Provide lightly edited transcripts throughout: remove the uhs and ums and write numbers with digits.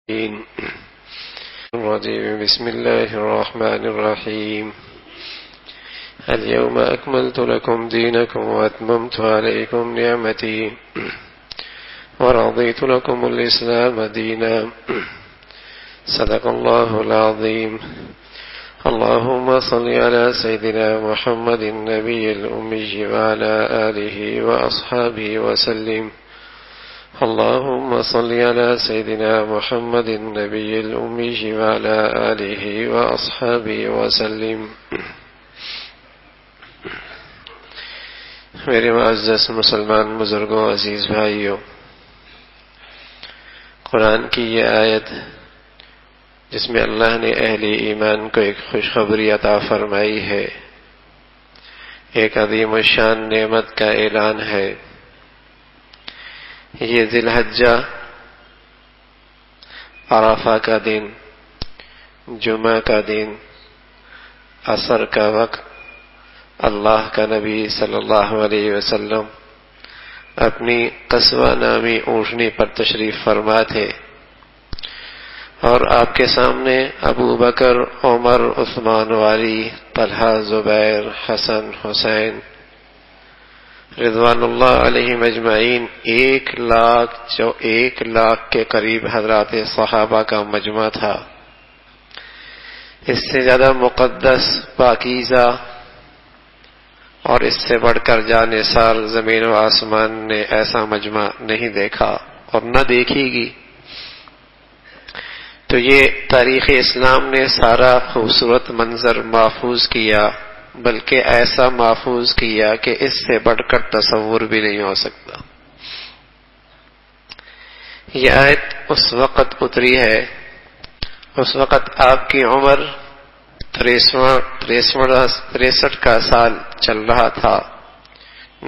الرجيم. بسم الله الرحمن الرحيم. اليوم أكملت لكم دينكم وأتممت عليكم نعمتي ورضيت لكم الإسلام دينا. صدق الله العظيم. اللهم صل على سيدنا محمد النبي الأمي وعلى آله وأصحابه وسلم. اللهم صل على سيدنا محمد النبي الأمي وعلى آله وأصحابه وسلم. میرے معزز مسلمان بزرگوں، عزیز بھائیوں، قرآن کی یہ آیت جس میں اللہ نے اہل ایمان کو ایک خوشخبری عطا فرمائی ہے، ایک عظیم الشان نعمت کا اعلان ہے۔ یہ ذی الحجہ عرفہ کا دن، جمعہ کا دن، عصر کا وقت، اللہ کا نبی صلی اللہ علیہ وسلم اپنی قصوہ نامی اونٹنی پر تشریف فرما تھے، اور آپ کے سامنے ابو بکر، عمر، عثمان، علی، طلحہ، زبیر، حسن، حسین رضوان اللہ علیہم اجمعین 1,00,000 کے قریب حضرات صحابہ کا مجمع تھا۔ اس سے زیادہ مقدس، پاکیزہ اور اس سے بڑھ کر جانثار زمین و آسمان نے ایسا مجمع نہیں دیکھا اور نہ دیکھے گی۔ تو یہ تاریخ اسلام نے سارا خوبصورت منظر محفوظ کیا، بلکہ ایسا محفوظ کیا کہ اس سے بڑھ کر تصور بھی نہیں ہو سکتا۔ یہ آیت اس وقت اتری ہے، اس وقت آپ کی عمر 63 کا سال چل رہا تھا،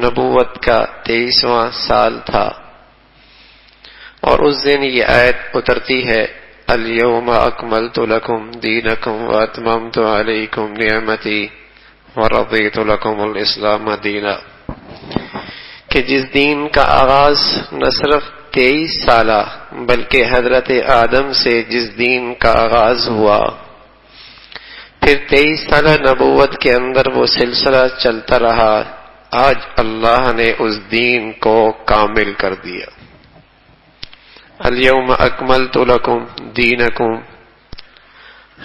نبوت کا 23واں سال تھا، اور اس دن یہ آیت اترتی ہے، الیوم اکملت لکم دینکم واتممت علیکم نعمتی ورضیت لکم الاسلام دینا، کہ جس دین کا آغاز نہ صرف 23 سالہ بلکہ حضرت آدم سے جس دین کا آغاز ہوا، پھر 23 سالہ نبوت کے اندر وہ سلسلہ چلتا رہا، آج اللہ نے اس دین کو کامل کر دیا۔ الیوم اکملت لکم دینکم،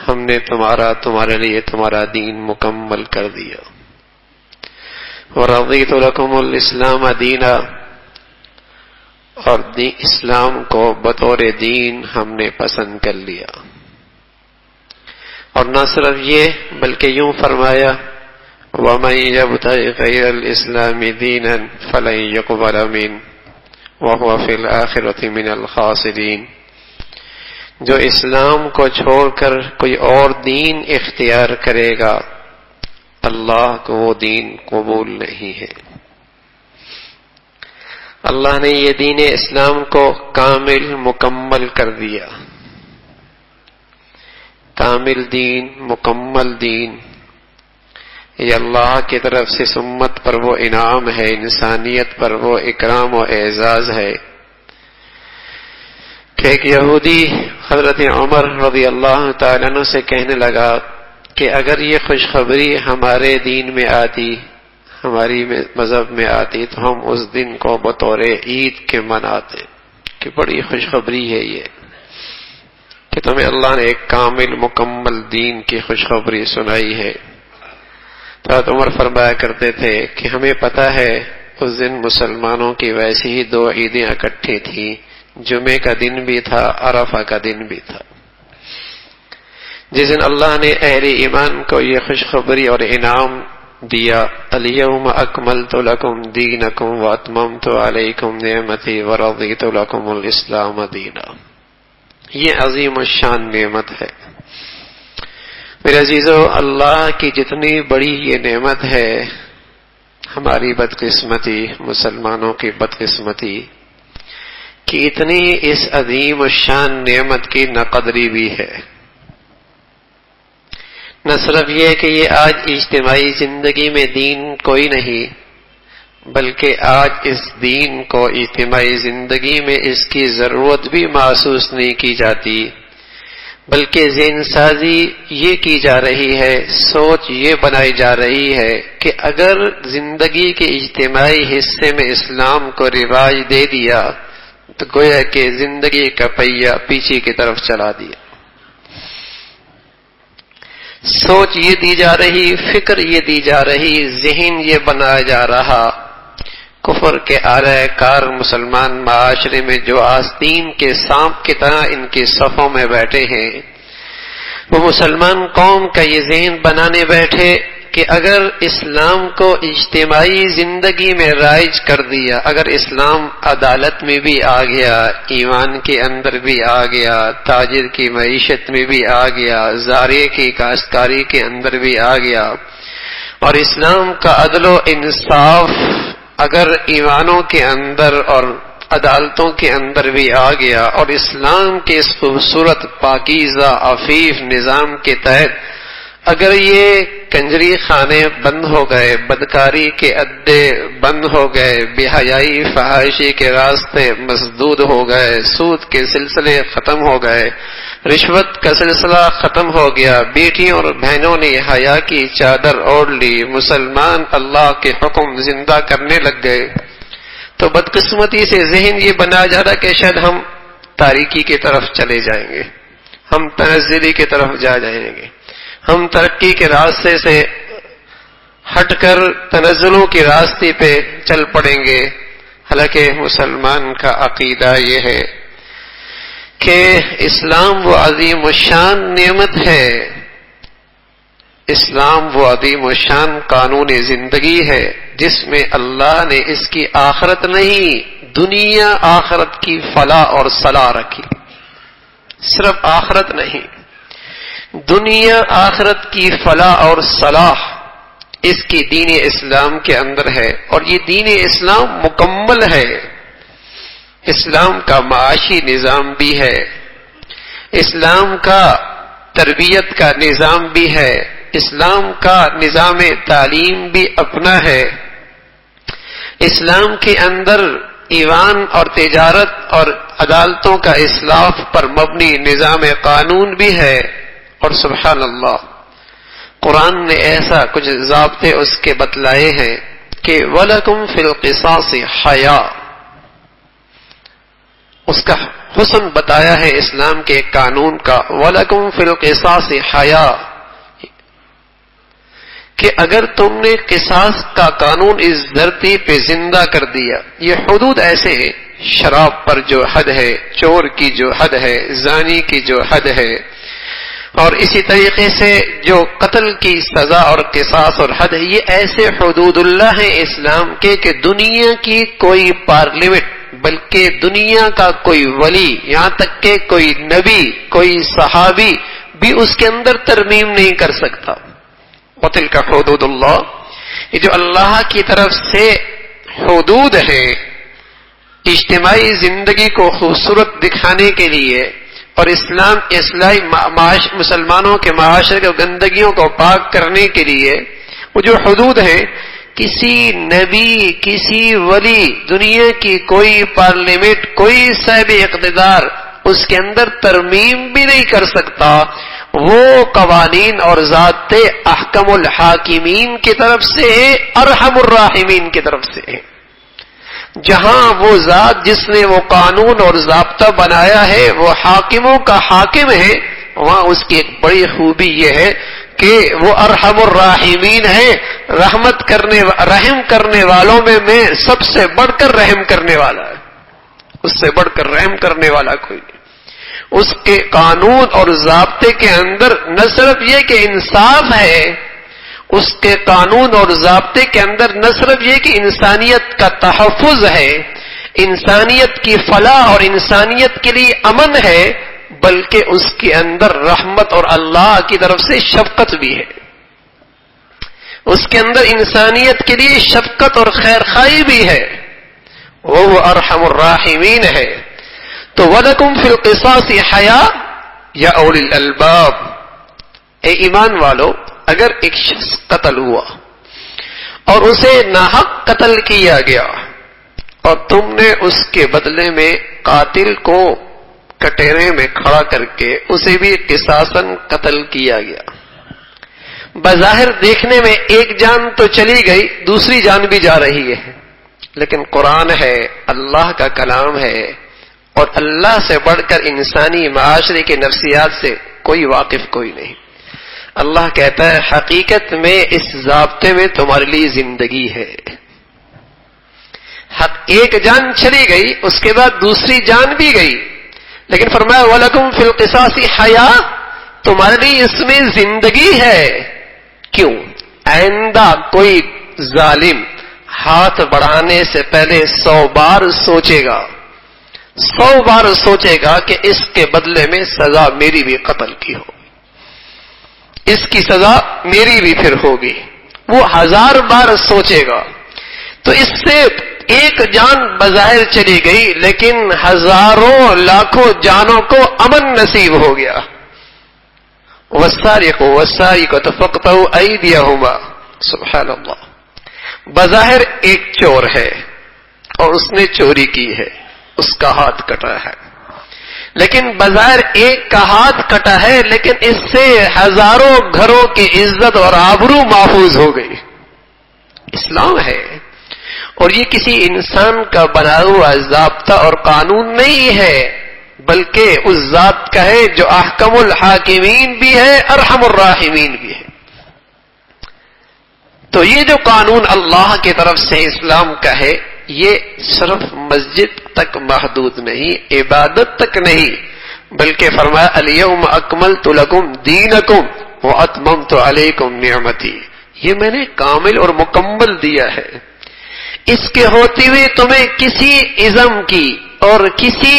ہم نے تمہارے لیے تمہارا دین مکمل کر دیا۔ ورضیت لکم الاسلام دینا، اور اسلام کو بطور دین ہم نے پسند کر لیا۔ اور نہ صرف یہ بلکہ یوں فرمایا، وَمَن يَبْتَغِ غَيْرَ الْإِسْلَامِ دِينًا فَلَن يُقْبَلَ مِنْهُ وَهُوَ فِي الْآخِرَةِ مِنَ الْخَاسِرِينَ، جو اسلام کو چھوڑ کر کوئی اور دین اختیار کرے گا، اللہ کو وہ دین قبول نہیں ہے۔ اللہ نے یہ دین اسلام کو کامل مکمل کر دیا۔ کامل دین، مکمل دین، یہ اللہ کی طرف سے امت پر وہ انعام ہے، انسانیت پر وہ اکرام و اعزاز ہے کہ ایک یہودی حضرت عمر رضی اللہ تعالیٰ عنہ سے کہنے لگا کہ اگر یہ خوشخبری ہمارے دین میں آتی، ہماری مذہب میں آتی، تو ہم اس دن کو بطور عید کے مناتے، کہ بڑی خوشخبری ہے یہ کہ تمہیں اللہ نے ایک کامل مکمل دین کی خوشخبری سنائی ہے۔ حضرت عمر فرمایا کرتے تھے کہ ہمیں پتہ ہے اس دن مسلمانوں کی ویسی ہی 2 عیدیں اکٹھی تھیں، جمعے کا دن بھی تھا، عرفہ کا دن بھی تھا۔ جس دن اللہ نے اہل ایمان کو یہ خوشخبری اور انعام دیا، الیوم اکملت لکم دینکم واتممت علیکم نعمتی ورضیت لکم الاسلام دینا، یہ عظیم الشان نعمت ہے۔ میرے عزیزو، اللہ کی جتنی بڑی یہ نعمت ہے، ہماری بدقسمتی، مسلمانوں کی بدقسمتی کہ اتنی اس عظیم الشان نعمت کی ناقدری بھی ہے۔ نہ صرف یہ کہ یہ آج اجتماعی زندگی میں دین کوئی نہیں، بلکہ آج اس دین کو اجتماعی زندگی میں اس کی ضرورت بھی محسوس نہیں کی جاتی، بلکہ ذہن سازی یہ کی جا رہی ہے، سوچ یہ بنائی جا رہی ہے کہ اگر زندگی کے اجتماعی حصے میں اسلام کو رواج دے دیا تو گویا کہ زندگی کا پہیہ پیچھے کی طرف چلا دیا۔ سوچ یہ دی جا رہی، فکر یہ دی جا رہی، ذہن یہ بنایا جا رہا، کفر کے اعلی کار مسلمان معاشرے میں جو آستین کے سانپ کی طرح ان کے صفوں میں بیٹھے ہیں، وہ مسلمان قوم کا یہ ذہن بنانے بیٹھے کہ اگر اسلام کو اجتماعی زندگی میں رائج کر دیا، اگر اسلام عدالت میں بھی آ گیا، ایمان کے اندر بھی آ گیا، تاجر کی معیشت میں بھی آ گیا، زارع کی کاشتکاری کے اندر بھی آ گیا، اور اسلام کا عدل و انصاف اگر ایمانوں کے اندر اور عدالتوں کے اندر بھی آ گیا، اور اسلام کے اس خوبصورت پاکیزہ عفیف نظام کے تحت اگر یہ کنجری خانے بند ہو گئے، بدکاری کے اڈے بند ہو گئے، بے حیائی فحاشی کے راستے مسدود ہو گئے، سود کے سلسلے ختم ہو گئے، رشوت کا سلسلہ ختم ہو گیا، بیٹیوں اور بہنوں نے حیا کی چادر اوڑھ لی، مسلمان اللہ کے حکم زندہ کرنے لگ گئے، تو بدقسمتی سے ذہن یہ بنا جا رہا کہ شاید ہم تاریکی کی طرف چلے جائیں گے، ہم تنزلی کی طرف جا جائیں گے، ہم ترقی کے راستے سے ہٹ کر تنزلوں کے راستے پہ چل پڑیں گے۔ حالانکہ مسلمان کا عقیدہ یہ ہے کہ اسلام وہ عظیم الشان نعمت ہے، اسلام وہ عظیم الشان قانون زندگی ہے جس میں اللہ نے اس کی آخرت نہیں، دنیا آخرت کی فلاح اور صلاح رکھی، صرف آخرت نہیں، دنیا آخرت کی فلاح اور صلاح اس کی دین اسلام کے اندر ہے، اور یہ دین اسلام مکمل ہے، اسلام کا معاشی نظام بھی ہے، اسلام کا تربیت کا نظام بھی ہے، اسلام کا نظام تعلیم بھی اپنا ہے، اسلام کے اندر ایوان اور تجارت اور عدالتوں کا اصلاح پر مبنی نظام قانون بھی ہے، اور سبحان اللہ قرآن نے ایسا کچھ ضابطے اس کے بتلائے ہیں کہ وَلَكُمْ فِي الْقِصَاصِ حَيَاءٌ، اس کا حسن بتایا ہے اسلام کے قانون کا، وَلَكُمْ فِي الْقِصَاصِ حَيَاءٌ، کہ اگر تم نے قصاص کا قانون اس دھرتی پہ زندہ کر دیا، یہ حدود ایسے ہیں، شراب پر جو حد ہے، چور کی جو حد ہے، زانی کی جو حد ہے، اور اسی طریقے سے جو قتل کی سزا اور قصاص اور حد ہے، یہ ایسے حدود اللہ ہیں اسلام کے کہ دنیا کی کوئی پارلیمنٹ، بلکہ دنیا کا کوئی ولی، یہاں تک کہ کوئی نبی، کوئی صحابی بھی اس کے اندر ترمیم نہیں کر سکتا۔ وَتِلْكَ حُدُودُ اللَّهِ، یہ جو اللہ کی طرف سے حدود ہیں اجتماعی زندگی کو خوبصورت دکھانے کے لیے اور اسلام اصلاحی مسلمانوں کے معاشرے کی گندگیوں کو پاک کرنے کے لیے، وہ جو حدود ہیں کسی نبی، کسی ولی، دنیا کی کوئی پارلیمنٹ، کوئی صاحب اقتدار اس کے اندر ترمیم بھی نہیں کر سکتا، وہ قوانین اور ضابطے احکم الحاکمین کی طرف سے ہے، ارحم الراحمین کی طرف سے ہے۔ جہاں وہ ذات جس نے وہ قانون اور ضابطہ بنایا ہے وہ حاکموں کا حاکم ہے، وہاں اس کی ایک بڑی خوبی یہ ہے کہ وہ ارحم الراحمین ہے، رحم کرنے والوں میں سب سے بڑھ کر رحم کرنے والا ہے، اس سے بڑھ کر رحم کرنے والا کوئی نہیں۔ اس کے قانون اور ضابطے کے اندر نہ صرف یہ کہ انصاف ہے، اس کے قانون اور ضابطے کے اندر نہ صرف یہ کہ انسانیت کا تحفظ ہے، انسانیت کی فلاح اور انسانیت کے لیے امن ہے، بلکہ اس کے اندر رحمت اور اللہ کی طرف سے شفقت بھی ہے، اس کے اندر انسانیت کے لیے شفقت اور خیر خواہی بھی ہے، وہ ارحم الراحمین ہے۔ تو وَلَكُمْ فِي الْقِصَاصِ حَيَاءٌ یا اُولِي الْأَلْبَابِ، اے ایمان والو، اگر ایک شخص قتل ہوا اور اسے ناحق قتل کیا گیا، اور تم نے اس کے بدلے میں قاتل کو کٹہرے میں کھڑا کر کے اسے بھی قصاصاً قتل کیا گیا۔ بظاہر دیکھنے میں ایک جان تو چلی گئی، دوسری جان بھی جا رہی ہے، لیکن قرآن ہے، اللہ کا کلام ہے، اور اللہ سے بڑھ کر انسانی معاشرے کے نفسیات سے کوئی واقف کوئی نہیں۔ اللہ کہتا ہے حقیقت میں اس ضابطے میں تمہارے لیے زندگی ہے۔ ایک جان چلی گئی، اس کے بعد دوسری جان بھی گئی، لیکن فرمایا وَلَكُمْ فِي الْقِصَاصِ حَيَاةٌ، تمہارے لیے اس میں زندگی ہے۔ کیوں؟ آئندہ کوئی ظالم ہاتھ بڑھانے سے پہلے 100 بار سوچے گا، 100 بار سوچے گا کہ اس کے بدلے میں سزا میری بھی قتل کی ہو، اس کی سزا میری بھی پھر ہوگی، وہ 1000 بار سوچے گا۔ تو اس سے ایک جان بظاہر چلی گئی، لیکن ہزاروں لاکھوں جانوں کو امن نصیب ہو گیا۔ وَالسَّارِقُ وَالسَّارِقَةُ فَاقْطَعُوا أَيْدِيَهُمَا، سبحان اللہ۔ بظاہر ایک چور ہے اور اس نے چوری کی ہے، اس کا ہاتھ کٹا ہے، لیکن بظاہر ایک کا ہاتھ کٹا ہے، لیکن اس سے ہزاروں گھروں کی عزت اور آبرو محفوظ ہو گئی۔ اسلام ہے، اور یہ کسی انسان کا بنا ہوا ضابطہ اور قانون نہیں ہے، بلکہ اس ذات کا ہے جو احکم الحاکمین بھی ہے، ارحم الراحمین بھی ہے۔ تو یہ جو قانون اللہ کی طرف سے اسلام کا ہے، یہ صرف مسجد تک محدود نہیں، عبادت تک نہیں، بلکہ فرمایا الیوم اکملت لکم دینکم واتممت علیکم نعمتی، یہ میں نے کامل اور مکمل دیا ہے۔ اس کے ہوتے ہوئے تمہیں کسی ازم کی اور کسی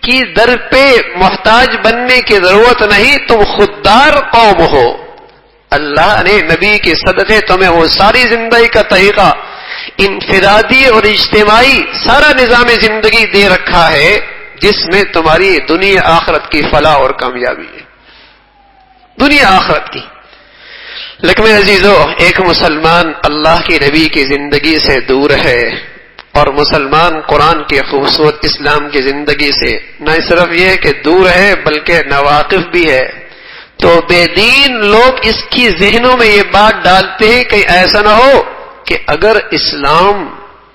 کی در پہ محتاج بننے کی ضرورت نہیں، تم خوددار قوم ہو۔ اللہ نے نبی کے صدقے تمہیں وہ ساری زندگی کا طریقہ، انفرادی اور اجتماعی سارا نظام زندگی دے رکھا ہے، جس میں تمہاری دنیا آخرت کی فلاح اور کامیابی ہے، دنیا آخرت کی۔ لیکن میرے عزیزو، ایک مسلمان اللہ کے نبی کی زندگی سے دور ہے، اور مسلمان قرآن کے خوبصورت اسلام کی زندگی سے نہ صرف یہ کہ دور ہے بلکہ ناواقف بھی ہے۔ تو بے دین لوگ اس کی ذہنوں میں یہ بات ڈالتے ہیں کہ ایسا نہ ہو کہ اگر اسلام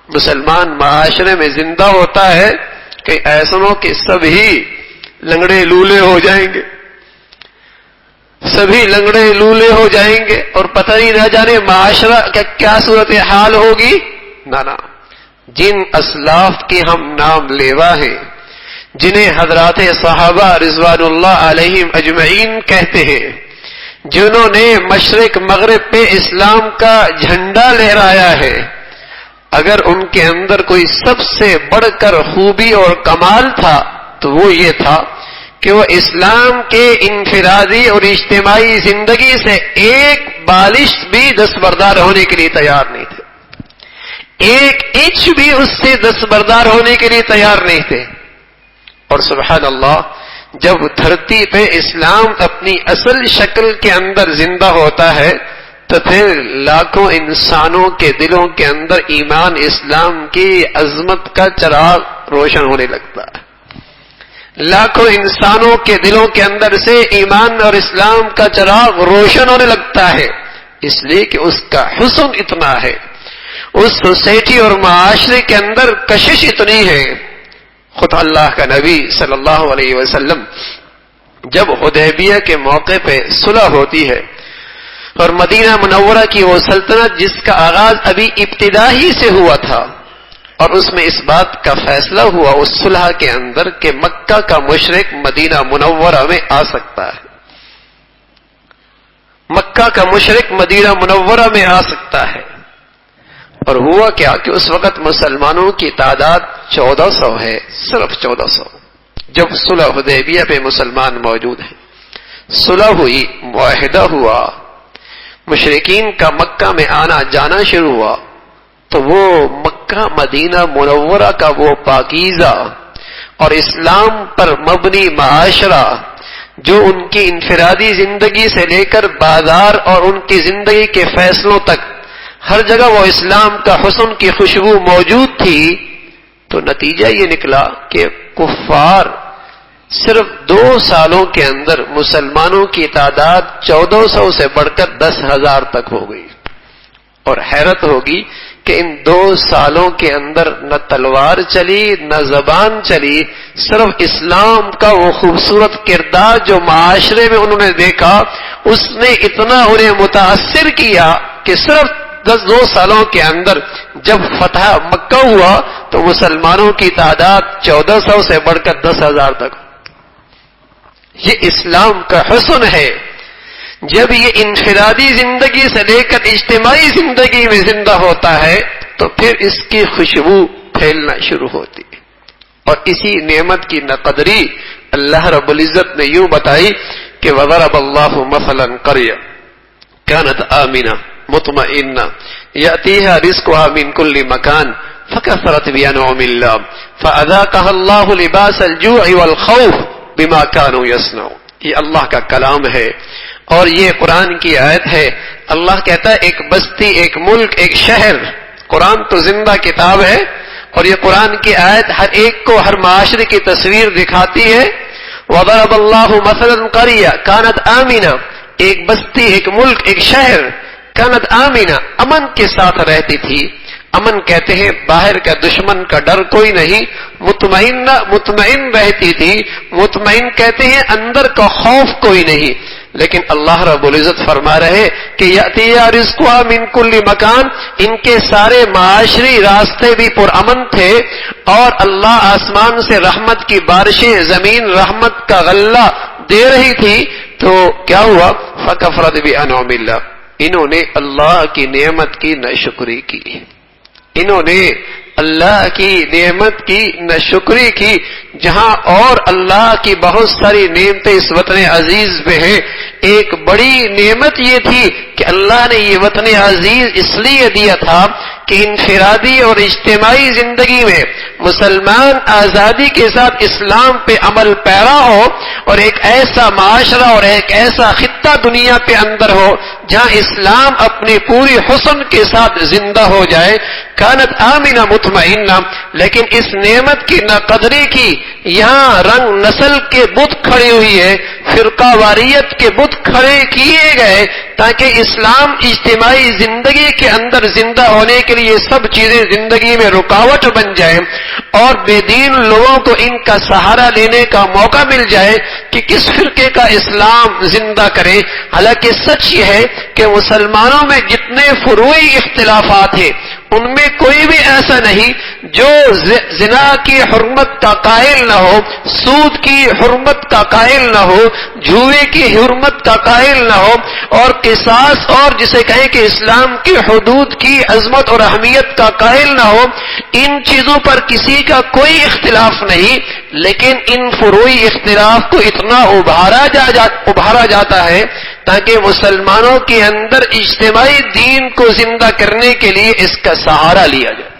مسلمان معاشرے میں زندہ ہوتا ہے کہ ایسا نہ ہو کہ سبھی لنگڑے لولے ہو جائیں گے، سبھی لنگڑے لولے ہو جائیں گے، اور پتہ ہی نہ جانے معاشرہ کا کیا صورتحال ہوگی۔ نہ، جن اسلاف کے ہم نام لیوا ہیں، جنہیں حضرات صحابہ رضوان اللہ علیہم اجمعین کہتے ہیں، جنہوں نے مشرق مغرب پہ اسلام کا جھنڈا لہرایا ہے، اگر ان کے اندر کوئی سب سے بڑھ کر خوبی اور کمال تھا تو وہ یہ تھا کہ وہ اسلام کے انفرادی اور اجتماعی زندگی سے ایک بالش بھی دستبردار ہونے کے لیے تیار نہیں تھے، ایک انچ بھی اس سے دستبردار ہونے کے لیے تیار نہیں تھے۔ اور سبحان اللہ، جب دھرتی پہ اسلام اپنی اصل شکل کے اندر زندہ ہوتا ہے تو پھر لاکھوں انسانوں کے دلوں کے اندر ایمان اسلام کی عظمت کا چراغ روشن ہونے لگتا ہے، لاکھوں انسانوں کے دلوں کے اندر سے ایمان اور اسلام کا چراغ روشن ہونے لگتا ہے، اس لیے کہ اس کا حسن اتنا ہے، اس سوسائٹی اور معاشرے کے اندر کشش اتنی ہے۔ خود اللہ کا نبی صلی اللہ علیہ وسلم جب حدیبیہ کے موقع پہ صلح ہوتی ہے، اور مدینہ منورہ کی وہ سلطنت جس کا آغاز ابھی ابتدا ہی سے ہوا تھا، اور اس میں اس بات کا فیصلہ ہوا اس صلح کے اندر کہ مکہ کا مشرک مدینہ منورہ میں آ سکتا ہے، مکہ کا مشرک مدینہ منورہ میں آ سکتا ہے۔ اور ہوا کیا کہ اس وقت مسلمانوں کی تعداد 1400 ہے، صرف 1400۔ جب صلح حدیبیہ پہ مسلمان موجود ہیں، صلح ہوئی، معاہدہ ہوا، مشرکین کا مکہ میں آنا جانا شروع ہوا، تو وہ مکہ مدینہ منورہ کا وہ پاکیزہ اور اسلام پر مبنی معاشرہ جو ان کی انفرادی زندگی سے لے کر بازار اور ان کی زندگی کے فیصلوں تک ہر جگہ وہ اسلام کا حسن کی خوشبو موجود تھی، تو نتیجہ یہ نکلا کہ کفار صرف 2 سالوں کے اندر مسلمانوں کی تعداد 1400 سے بڑھ کر 10,000 تک ہو گئی. اور حیرت ہوگی کہ ان 2 سالوں کے اندر نہ تلوار چلی نہ زبان چلی، صرف اسلام کا وہ خوبصورت کردار جو معاشرے میں انہوں نے دیکھا اس نے اتنا انہیں متاثر کیا کہ صرف 2 سالوں کے اندر جب فتح مکہ ہوا تو مسلمانوں کی تعداد 1400 سے بڑھ کر 10,000 تک. یہ اسلام کا حسن ہے. جب یہ انفرادی زندگی سے لے کر اجتماعی زندگی میں زندہ ہوتا ہے تو پھر اس کی خوشبو پھیلنا شروع ہوتی ہے. اور اسی نعمت کی نقدری اللہ رب العزت نے یوں بتائی کہ وَضَرَبَ اللَّهُ مَثَلًا قَرْيَةً كَانَتْ آمِنَةً مطمئنہ یأتیہا رزقها من کل مکان فکفرت بانعم اللہ فاذاقها اللہ لباس الجوع والخوف بما كانوا يصنعون. یہ اللہ کا کلام ہے اور یہ قرآن کی آیت ہے. اللہ کہتا ہے ایک بستی، ایک ملک، ایک شہر. قرآن تو زندہ کتاب ہے اور یہ قرآن کی آیت ہر ایک کو ہر معاشرے کی تصویر دکھاتی ہے. وضرب اللہ مثلا قریہ کانت آمنہ، ایک بستی، ایک ملک، ایک شہر، کانت آمنہ امن کے ساتھ رہتی تھی. امن کہتے ہیں باہر کا دشمن کا ڈر کوئی نہیں. مطمئن رہتی تھی. مطمئن کہتے ہیں اندر کا خوف کوئی نہیں. لیکن اللہ رب العزت فرما رہے کہ یأتیہا رزقها من کل مکان، ان کے سارے معاشری راستے بھی پرامن تھے اور اللہ آسمان سے رحمت کی بارشیں، زمین رحمت کا غلہ دے رہی تھی. تو کیا ہوا؟ فکفرت بانعم اللہ، انہوں نے اللہ کی نعمت کی ناشکری کی. انہوں نے اللہ کی نعمت کی ناشکری کی. جہاں اور اللہ کی بہت ساری نعمتیں اس وطن عزیز میں ہیں، ایک بڑی نعمت یہ تھی کہ اللہ نے یہ وطن عزیز اس لیے دیا تھا کہ انفرادی اور اجتماعی زندگی میں مسلمان آزادی کے ساتھ اسلام پہ عمل پیرا ہو اور ایک ایسا معاشرہ اور ایک ایسا خطہ دنیا پہ اندر ہو جہاں اسلام اپنی پوری حسن کے ساتھ زندہ ہو جائے. کانت آمنہ مطمئنہ. لیکن اس نعمت کی ناقدری کی. یہاں رنگ نسل کے بت کھڑی ہوئی ہے، فرقہ واریت کے بت کھڑے کیے گئے تاکہ اسلام اجتماعی زندگی کے اندر زندہ ہونے کے لیے سب چیزیں زندگی میں رکاوٹ بن جائیں اور بے دین لوگوں کو ان کا سہارا لینے کا موقع مل جائے کہ کس فرقے کا اسلام زندہ کرے. حالانکہ سچ یہ ہے کہ مسلمانوں میں جتنے فروعی اختلافات ہیں ان میں کوئی بھی ایسا نہیں جو زنا کی حرمت کا قائل نہ ہو، سود کی حرمت کا قائل نہ ہو، جوئے کی حرمت کا قائل نہ ہو، اور قصاص اور جسے کہیں کہ اسلام کی حدود کی عظمت اور اہمیت کا قائل نہ ہو. ان چیزوں پر کسی کا کوئی اختلاف نہیں، لیکن ان فروعی اختلاف کو اتنا ابھارا جاتا ہے تاکہ مسلمانوں کے اندر اجتماعی دین کو زندہ کرنے کے لیے اس کا سہارا لیا جائے.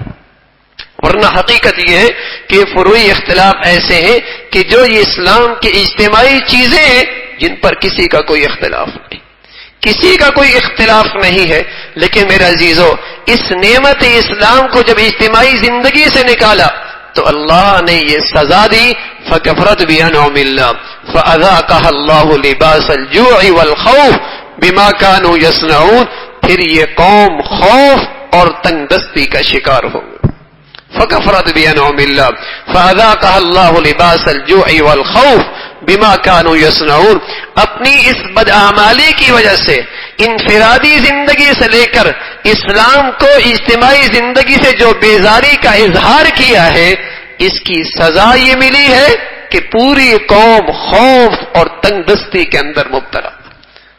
ورنہ حقیقت یہ ہے کہ فروعی اختلاف ایسے ہیں کہ جو یہ اسلام کی اجتماعی چیزیں ہیں جن پر کسی کا کوئی اختلاف نہیں، کسی کا کوئی اختلاف نہیں ہے. لیکن میرے عزیزو، اس نعمت اسلام کو جب اجتماعی زندگی سے نکالا تو اللہ نے یہ سزا دی. فکفرت بانعم اللہ فاذاقها اللہ لباس الجوع والخوف بما كانوا يصنعون. پھر یہ قوم خوف اور تنگ دستی کا شکار ہو گئی. فکفرت بانعم اللہ فاذاقها اللہ لباس الجوع والخوف بما كانوا يصنعون. اپنی اس بدعمالی کی وجہ سے انفرادی زندگی سے لے کر اسلام کو اجتماعی زندگی سے جو بیزاری کا اظہار کیا ہے، اس کی سزا یہ ملی ہے کہ پوری قوم خوف اور تنگ دستی کے اندر مبتلا.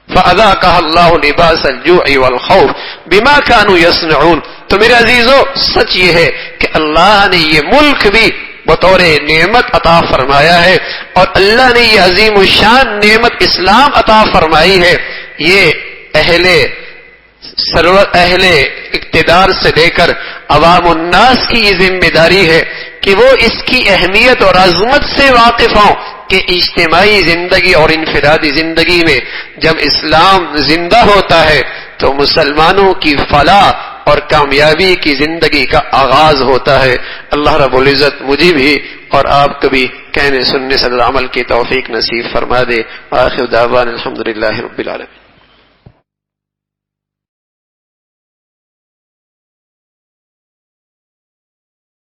فَأَذَاقَهَا اللَّهُ لِبَاسَ الْجُوعِ وَالْخَوْفِ بِمَا كَانُوا يَصْنَعُونَ. تو میرے عزیزو، سچ یہ ہے کہ اللہ نے یہ ملک بھی بطور نعمت عطا فرمایا ہے اور اللہ نے یہ عظیم الشان نعمت اسلام عطا فرمائی ہے. یہ اہل اقتدار سے لے کر عوام الناس کی یہ ذمہ داری ہے کہ وہ اس کی اہمیت اور عظمت سے واقف ہوں کہ اجتماعی زندگی اور انفرادی زندگی میں جب اسلام زندہ ہوتا ہے تو مسلمانوں کی فلاح اور کامیابی کی زندگی کا آغاز ہوتا ہے۔ اللہ رب العزت مجھے بھی اور آپ کو بھی کہنے سننے سے عمل کی توفیق نصیب فرما دے۔ آخر دعوانا الحمدللہ رب العالمین۔